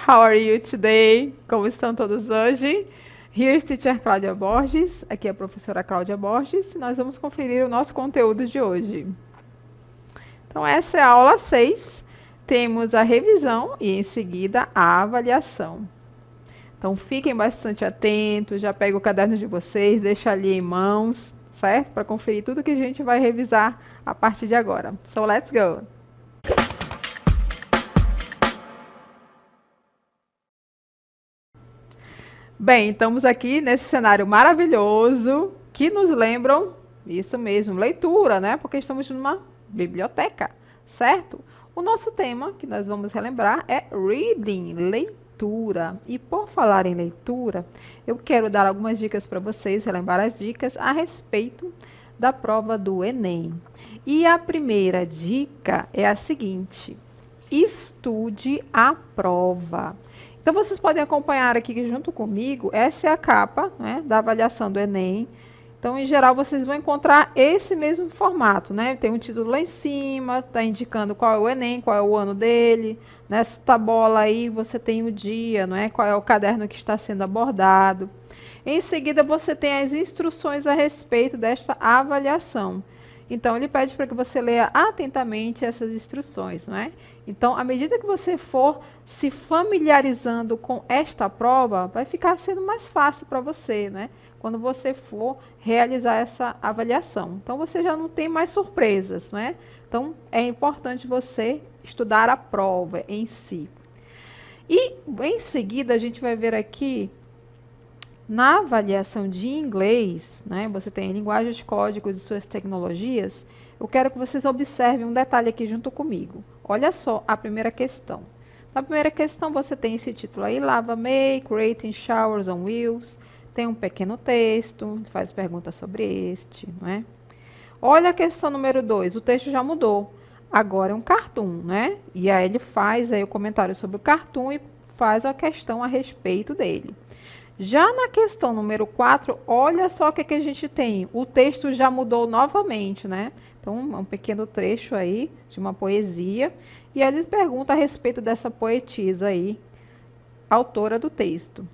How are you today? Como estão todos hoje? Here's Teacher Cláudia Borges. Aqui é a professora Cláudia Borges. E nós vamos conferir o nosso conteúdo de hoje. Então, essa é a aula 6. Temos a revisão e, em seguida, a avaliação. Então, fiquem bastante atentos. Já pega o caderno de vocês, deixa ali em mãos, certo? Para conferir tudo que a gente vai revisar a partir de agora. So, let's go! Bem, estamos aqui nesse cenário maravilhoso que nos lembram, isso mesmo, leitura, né? Porque estamos numa biblioteca, certo? O nosso tema que nós vamos relembrar é reading, leitura. E por falar em leitura, eu quero dar algumas dicas para vocês, relembrar as dicas a respeito da prova do Enem. E a primeira dica é a seguinte: estude a prova. Então, vocês podem acompanhar aqui junto comigo, essa é a capa, né, da avaliação do Enem. Então, em geral, vocês vão encontrar esse mesmo formato, né? Tem um título lá em cima, está indicando qual é o Enem, qual é o ano dele. Nessa bola aí, você tem o dia, não é? Qual é o caderno que está sendo abordado. Em seguida, você tem as instruções a respeito desta avaliação. Então, ele pede para que você leia atentamente essas instruções, não é? Então, à medida que você for se familiarizando com esta prova, vai ficar sendo mais fácil para você, né? Quando você for realizar essa avaliação. Então, você já não tem mais surpresas, não é? Então, é importante você estudar a prova em si. E, em seguida, a gente vai ver aqui, na avaliação de inglês, né, você tem linguagem de códigos e suas tecnologias. Eu quero que vocês observem um detalhe aqui junto comigo. Olha só a primeira questão. Na primeira questão você tem esse título aí, Lava May, Creating Showers on Wheels. Tem um pequeno texto, faz perguntas sobre este, não é? Olha a questão número 2, o texto já mudou. Agora é um cartoon, né? E aí ele faz aí o comentário sobre o cartoon e faz a questão a respeito dele. Já na questão número 4, olha só o que a gente tem. O texto já mudou novamente, né? Então, um pequeno trecho aí de uma poesia. E aí ele pergunta a respeito dessa poetisa aí, autora do texto.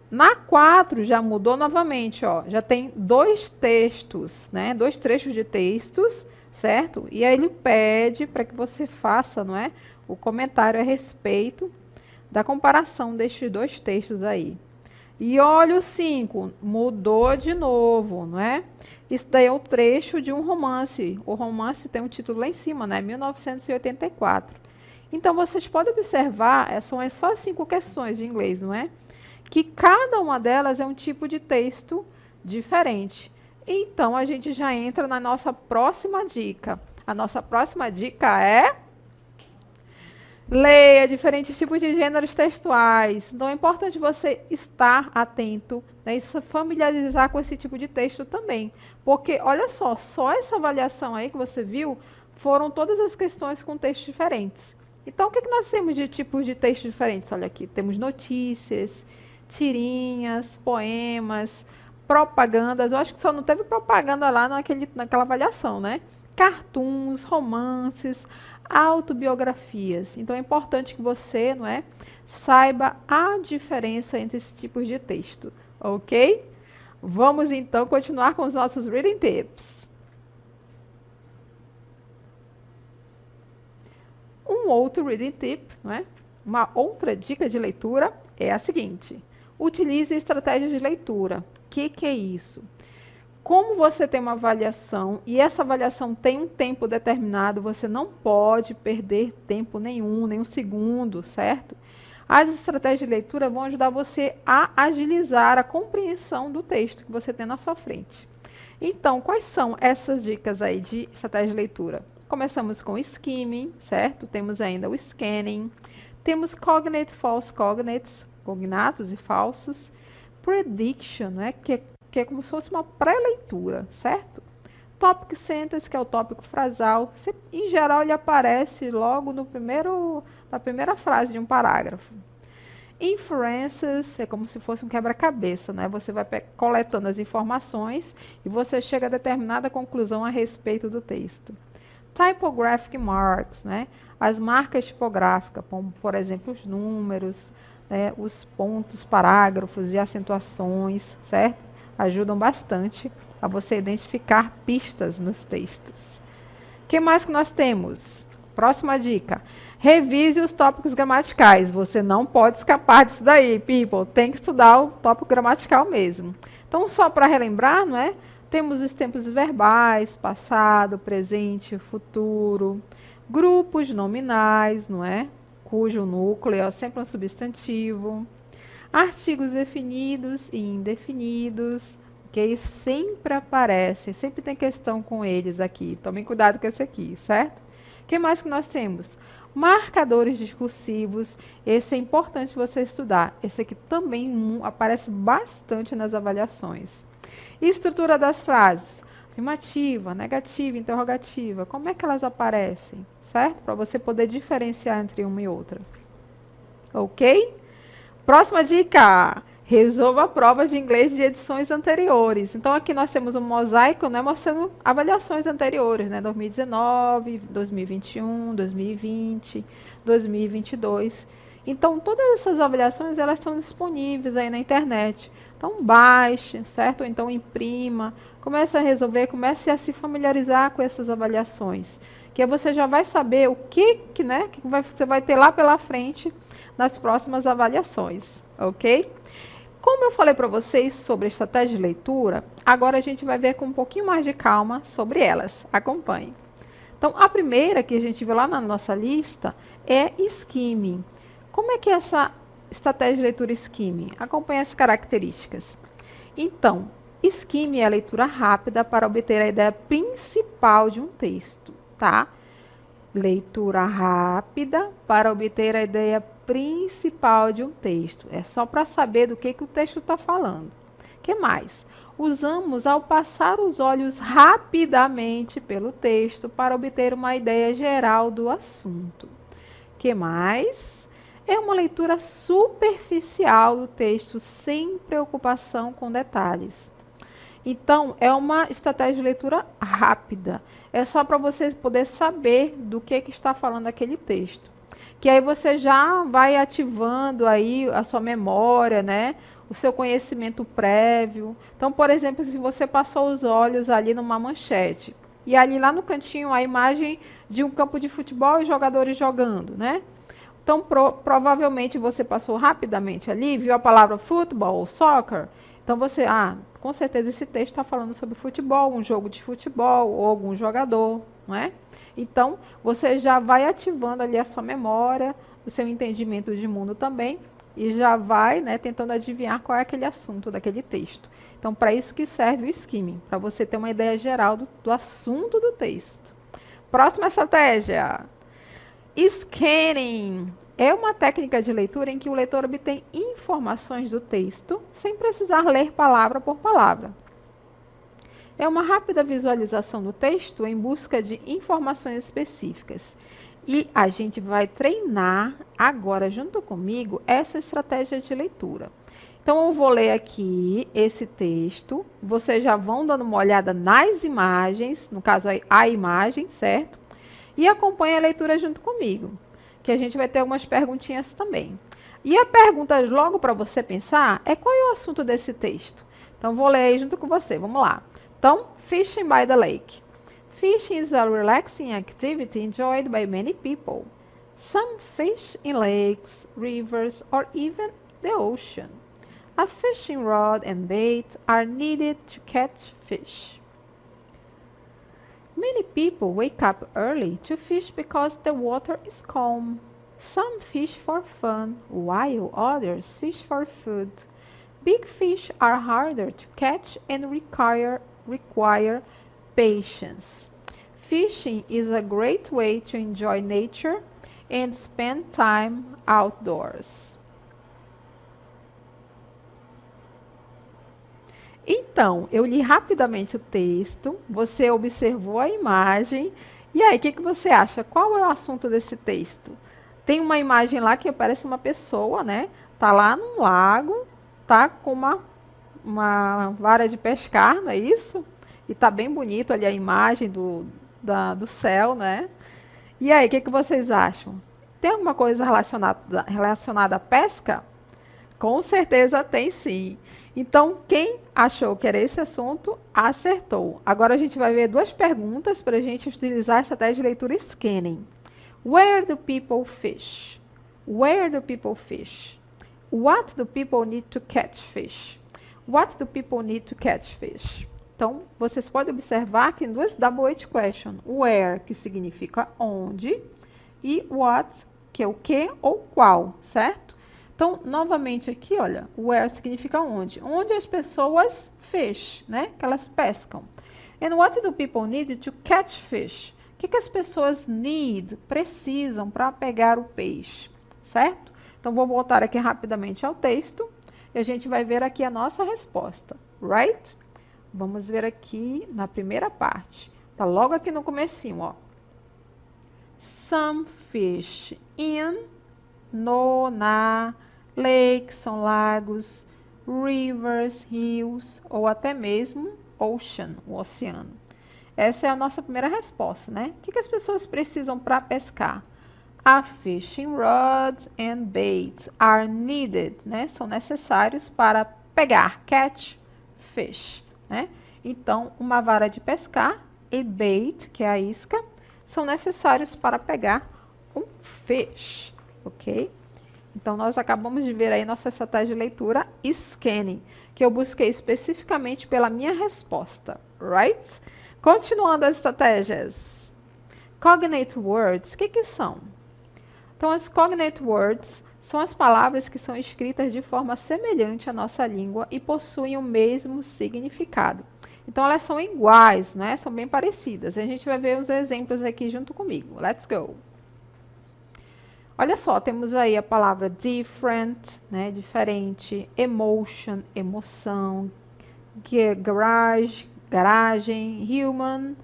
Na 4 já mudou novamente, ó. Já tem dois textos, né? Dois trechos de textos, certo? E aí ele pede para que você faça, não é? O comentário a respeito da comparação destes dois textos aí. E olha o 5, mudou de novo, não é? Isso daí é o trecho de um romance. O romance tem um título lá em cima, né? 1984. Então, vocês podem observar, são só 5 questões de inglês, não é? Que cada uma delas é um tipo de texto diferente. Então, a gente já entra na nossa próxima dica. A nossa próxima dica é: leia diferentes tipos de gêneros textuais. Então, é importante você estar atento, né, e se familiarizar com esse tipo de texto também. Porque, olha só essa avaliação aí que você viu, foram todas as questões com textos diferentes. Então, o que nós temos de tipos de textos diferentes? Olha aqui, temos notícias, tirinhas, poemas, propagandas. Eu acho que só não teve propaganda lá naquela avaliação, né? Cartoons, romances, autobiografias. Então é importante que você, não é, saiba a diferença entre esses tipos de texto, ok? Vamos então continuar com os nossos reading tips. Um outro reading tip, não é? Uma outra dica de leitura é a seguinte: utilize estratégias de leitura. O que é isso? Como você tem uma avaliação e essa avaliação tem um tempo determinado, você não pode perder tempo nenhum, nem um segundo, certo? As estratégias de leitura vão ajudar você a agilizar a compreensão do texto que você tem na sua frente. Então, quais são essas dicas aí de estratégia de leitura? Começamos com o skimming, certo? Temos ainda o scanning, temos cognate, false cognates, cognatos e falsos, prediction, né? Que é como se fosse uma pré-leitura, certo? Topic sentence, que é o tópico frasal. Em geral, ele aparece logo na primeira frase de um parágrafo. Inferences é como se fosse um quebra-cabeça, né? Você vai coletando as informações e você chega a determinada conclusão a respeito do texto. Typographic marks, né? As marcas tipográficas, como, por exemplo, os números, né, os pontos, parágrafos e acentuações, certo? Ajudam bastante a você identificar pistas nos textos. O que mais que nós temos? Próxima dica. Revise os tópicos gramaticais. Você não pode escapar disso daí, people. Tem que estudar o tópico gramatical mesmo. Então, só para relembrar, não é? Temos os tempos verbais, passado, presente, futuro, grupos nominais, não é? Cujo núcleo é sempre um substantivo, artigos definidos e indefinidos, que sempre aparecem, sempre tem questão com eles aqui. Tomem cuidado com esse aqui, certo? O que mais que nós temos? Marcadores discursivos, esse é importante você estudar. Esse aqui também aparece bastante nas avaliações. E estrutura das frases? Afirmativa, negativa, interrogativa. Como é que elas aparecem? Certo? Para você poder diferenciar entre uma e outra. Ok? Próxima dica. Resolva provas de inglês de edições anteriores. Então, aqui nós temos um mosaico, né, mostrando avaliações anteriores, né, 2019, 2021, 2020, 2022. Então, todas essas avaliações, elas estão disponíveis aí na internet. Então, baixe, certo? Ou então, imprima. Comece a resolver, comece a se familiarizar com essas avaliações. Que aí você já vai saber o que você vai ter lá pela frente nas próximas avaliações, ok? Como eu falei para vocês sobre estratégia de leitura, agora a gente vai ver com um pouquinho mais de calma sobre elas. Acompanhe. Então, a primeira que a gente viu lá na nossa lista é skimming. Como é que é essa estratégia de leitura skimming? Acompanhe as características. Então, skimming é a leitura rápida para obter a ideia principal de um texto, tá? Leitura rápida para obter a ideia principal de um texto. É só para saber do que o texto está falando. O que mais? Usamos ao passar os olhos rapidamente pelo texto para obter uma ideia geral do assunto. O que mais? É uma leitura superficial do texto, sem preocupação com detalhes. Então, é uma estratégia de leitura rápida. É só para você poder saber do que está falando aquele texto. Que aí você já vai ativando aí a sua memória, né? O seu conhecimento prévio. Então, por exemplo, se você passou os olhos ali numa manchete, e ali lá no cantinho a imagem de um campo de futebol e jogadores jogando, né? Então, provavelmente você passou rapidamente ali, viu a palavra futebol ou soccer. Então, você, com certeza esse texto está falando sobre futebol, um jogo de futebol ou algum jogador, não é? Então, você já vai ativando ali a sua memória, o seu entendimento de mundo também, e já vai, né, tentando adivinhar qual é aquele assunto daquele texto. Então, para isso que serve o skimming, para você ter uma ideia geral do assunto do texto. Próxima estratégia. Scanning. É uma técnica de leitura em que o leitor obtém informações do texto sem precisar ler palavra por palavra. É uma rápida visualização do texto em busca de informações específicas. E a gente vai treinar agora, junto comigo, essa estratégia de leitura. Então, eu vou ler aqui esse texto. Vocês já vão dando uma olhada nas imagens, no caso, a imagem, certo? E acompanhe a leitura junto comigo, que a gente vai ter algumas perguntinhas também. E a pergunta logo para você pensar é qual é o assunto desse texto. Então, vou ler aí junto com você. Vamos lá. Então, fishing by the lake. Fishing is a relaxing activity enjoyed by many people. Some fish in lakes, rivers, or even the ocean. A fishing rod and bait are needed to catch fish. Many people wake up early to fish because the water is calm. Some fish for fun, while others fish for food. Big fish are harder to catch and require patience. Fishing is a great way to enjoy nature and spend time outdoors. Então, eu li rapidamente o texto, você observou a imagem, e aí, o que você acha? Qual é o assunto desse texto? Tem uma imagem lá que parece uma pessoa, né? Tá lá num lago, tá com uma vara de pescar, não é isso? E tá bem bonito ali a imagem do céu, né? E aí, o que vocês acham? Tem alguma coisa relacionada à pesca? Com certeza tem sim. Então, quem achou que era esse assunto, acertou. Agora a gente vai ver duas perguntas para a gente utilizar a estratégia de leitura scanning. Where do people fish? Where do people fish? What do people need to catch fish? What do people need to catch fish? Então, vocês podem observar que tem duas double H question. Where, que significa onde, e what, que é o que ou qual, certo? Então, novamente aqui, olha, where significa onde. Onde as pessoas fish, né? Que elas pescam. And what do people need to catch fish? O que as pessoas precisam para pegar o peixe, certo? Então, vou voltar aqui rapidamente ao texto e a gente vai ver aqui a nossa resposta, right? Vamos ver aqui na primeira parte. Tá logo aqui no comecinho, ó. Some fish in, no, na, lakes, são lagos, rivers, rios, ou até mesmo ocean, o oceano. Essa é a nossa primeira resposta, né? O que as pessoas precisam para pescar? A fishing rod and bait are needed, né? São necessários para pegar, catch, fish, né? Então, uma vara de pescar e bait, que é a isca, são necessários para pegar um fish, ok? Então, nós acabamos de ver aí nossa estratégia de leitura scanning, que eu busquei especificamente pela minha resposta, right? Continuando as estratégias. Cognate words, o que são? Então, as cognate words são as palavras que são escritas de forma semelhante à nossa língua e possuem o mesmo significado. Então, elas são iguais, né? São bem parecidas. A gente vai ver os exemplos aqui junto comigo. Let's go! Olha só, temos aí a palavra different, né? Diferente, emotion, emoção, garage, garagem, human,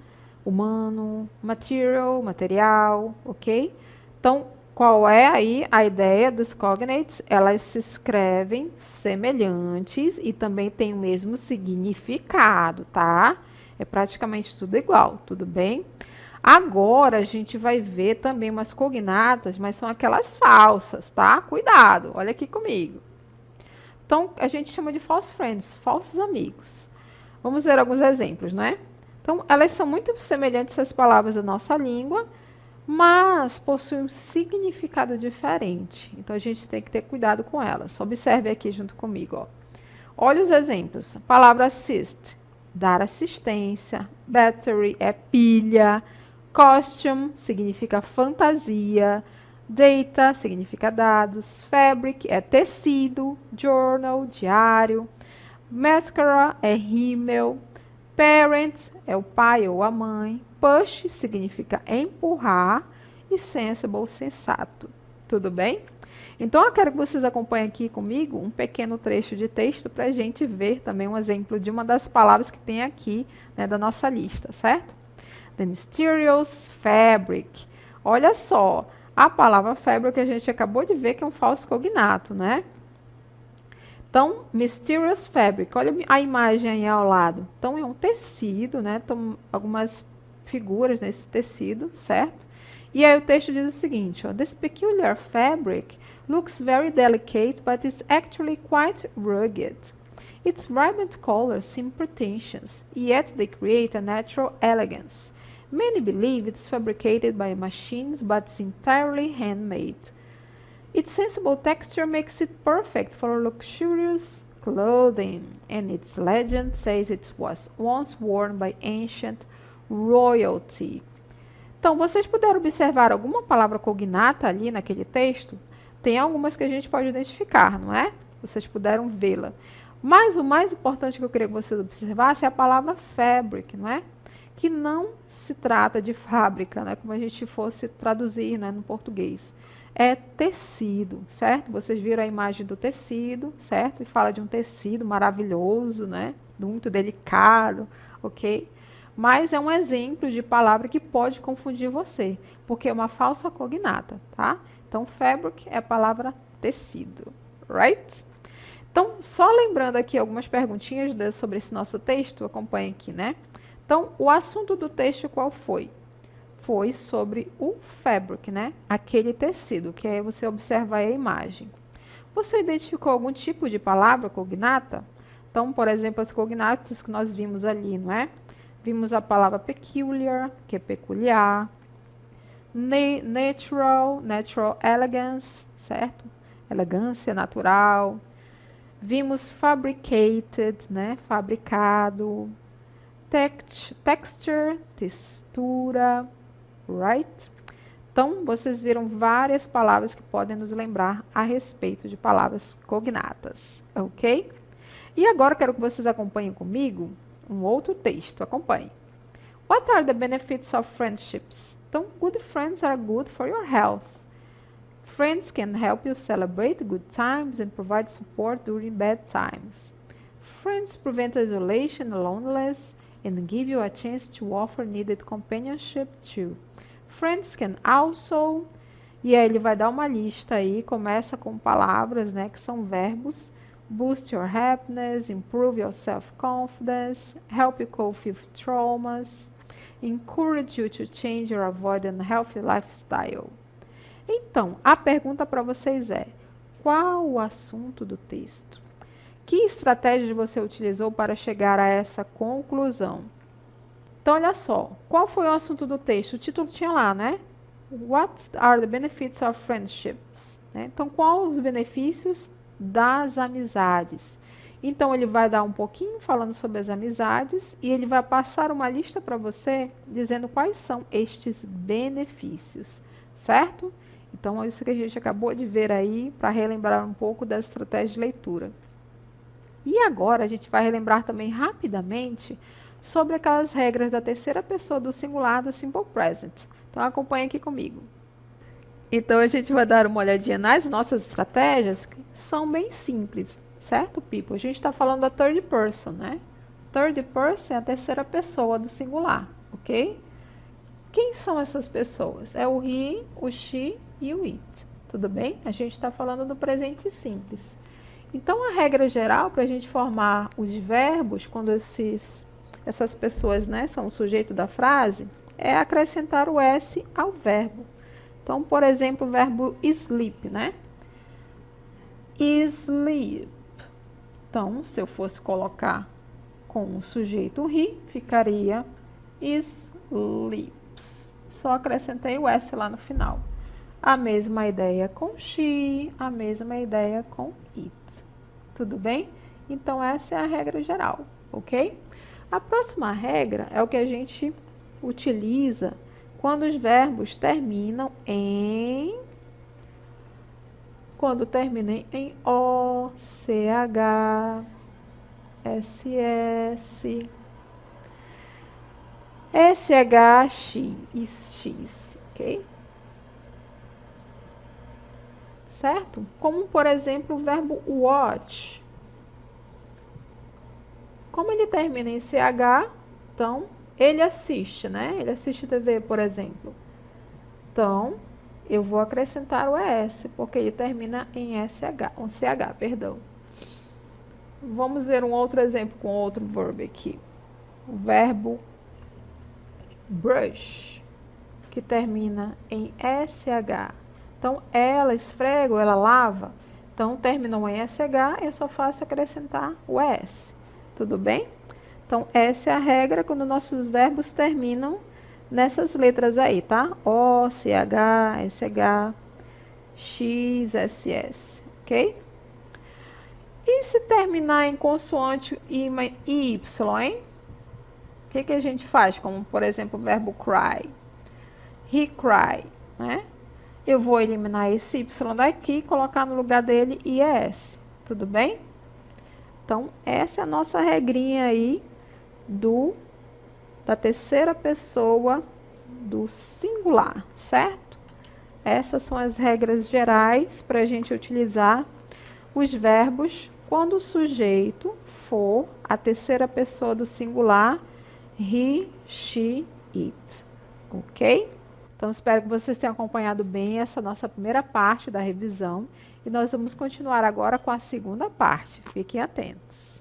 humano, material, material, ok? Então, qual é aí a ideia dos cognates? Elas se escrevem semelhantes e também têm o mesmo significado, tá? É praticamente tudo igual, tudo bem? Agora, a gente vai ver também umas cognatas, mas são aquelas falsas, tá? Cuidado, olha aqui comigo. Então, a gente chama de false friends, falsos amigos. Vamos ver alguns exemplos, né? Então, elas são muito semelhantes às palavras da nossa língua, mas possuem um significado diferente. Então, a gente tem que ter cuidado com elas. Observe aqui junto comigo, ó. Olha os exemplos. A palavra assist, dar assistência. Battery é pilha. Costume significa fantasia. Data significa dados. Fabric é tecido. Journal, diário. Mascara é rímel. Parent é o pai ou a mãe. Push significa empurrar. E sensible, sensato. Tudo bem? Então, eu quero que vocês acompanhem aqui comigo um pequeno trecho de texto para a gente ver também um exemplo de uma das palavras que tem aqui, né, da nossa lista, certo? The mysterious fabric. Olha só, a palavra fabric a gente acabou de ver que é um falso cognato, né? Então, mysterious fabric, olha a imagem aí ao lado. Então, é um tecido, né? Então, algumas figuras nesse tecido, certo? E aí o texto diz o seguinte, ó, This peculiar fabric looks very delicate, but is actually quite rugged. Its vibrant colors seem pretentious, yet they create a natural elegance. Many believe it's fabricated by machines, but it's entirely handmade. Its sensible texture makes it perfect for luxurious clothing, and its legend says it was once worn by ancient royalty. Então, vocês puderam observar alguma palavra cognata ali naquele texto? Tem algumas que a gente pode identificar, não é? Vocês puderam vê-la. Mas o mais importante que eu queria que vocês observassem é a palavra fabric, não é? Que não se trata de fábrica, né? Como a gente fosse traduzir, né, no português. É tecido, certo? Vocês viram a imagem do tecido, certo? E fala de um tecido maravilhoso, né? Muito delicado, ok? Mas é um exemplo de palavra que pode confundir você, porque é uma falsa cognata, tá? Então, fabric é a palavra tecido, right? Então, só lembrando aqui algumas perguntinhas sobre esse nosso texto, acompanhe aqui, né? Então, o assunto do texto qual foi? Foi sobre o fabric, né? Aquele tecido, que aí você observa aí a imagem. Você identificou algum tipo de palavra cognata? Então, por exemplo, as cognatas que nós vimos ali, não é? Vimos a palavra peculiar, que é peculiar. Natural elegance, certo? Elegância natural. Vimos fabricated, né? Fabricado. Texture, textura, right? Então, vocês viram várias palavras que podem nos lembrar a respeito de palavras cognatas, ok? E agora quero que vocês acompanhem comigo um outro texto. Acompanhe. What are the benefits of friendships? Então, good friends are good for your health. Friends can help you celebrate good times and provide support during bad times. Friends prevent isolation and loneliness and give you a chance to offer needed companionship too. Friends can also... E aí ele vai dar uma lista aí, começa com palavras, né, que são verbos. Boost your happiness, improve your self-confidence, help you cope with traumas, encourage you to change or avoid an unhealthy lifestyle. Então, a pergunta para vocês é, qual o assunto do texto? Que estratégia você utilizou para chegar a essa conclusão? Então, olha só, qual foi o assunto do texto? O título tinha lá, né? What are the benefits of friendships? Né? Então, quais os benefícios das amizades? Então, ele vai dar um pouquinho falando sobre as amizades e ele vai passar uma lista para você dizendo quais são estes benefícios, certo? Então, é isso que a gente acabou de ver aí para relembrar um pouco da estratégia de leitura. E agora a gente vai relembrar também rapidamente sobre aquelas regras da terceira pessoa do singular do Simple Present. Então, acompanhe aqui comigo. Então, a gente vai dar uma olhadinha nas nossas estratégias, que são bem simples, certo, people? A gente está falando da third person, né? Third person é a terceira pessoa do singular, ok? Quem são essas pessoas? É o he, o she e o it, tudo bem? A gente está falando do presente simples. Então, a regra geral para a gente formar os verbos, quando essas pessoas, né, são o sujeito da frase, é acrescentar o S ao verbo. Então, por exemplo, o verbo sleep, né? Sleep. Então, se eu fosse colocar com o sujeito he, ficaria sleeps. Só acrescentei o S lá no final. A mesma ideia com she, a mesma ideia com it. Tudo bem? Então, essa é a regra geral, ok? A próxima regra é o que a gente utiliza quando os verbos terminam em... Quando terminem em O, CH, SS, SH, ok? Certo? Como, por exemplo, o verbo watch. Como ele termina em CH, então, ele assiste, né? Ele assiste TV, por exemplo. Então, eu vou acrescentar o ES, porque ele termina em SH, um CH, perdão. Vamos ver um outro exemplo com outro verbo aqui. O verbo brush, que termina em SH. Então, ela esfrega ou ela lava. Então, terminou em SH, eu só faço acrescentar o ES. Tudo bem? Então, essa é a regra quando nossos verbos terminam nessas letras aí, tá? O, CH, SH, X, SS, ok? E se terminar em consoante Y, hein? O que a gente faz? Como, por exemplo, o verbo cry. He cry, né? Eu vou eliminar esse Y daqui e colocar no lugar dele IS. Tudo bem? Então, essa é a nossa regrinha aí da terceira pessoa do singular, certo? Essas são as regras gerais para a gente utilizar os verbos quando o sujeito for a terceira pessoa do singular, he, she, it. Ok? Então, espero que vocês tenham acompanhado bem essa nossa primeira parte da revisão. E nós vamos continuar agora com a segunda parte. Fiquem atentos.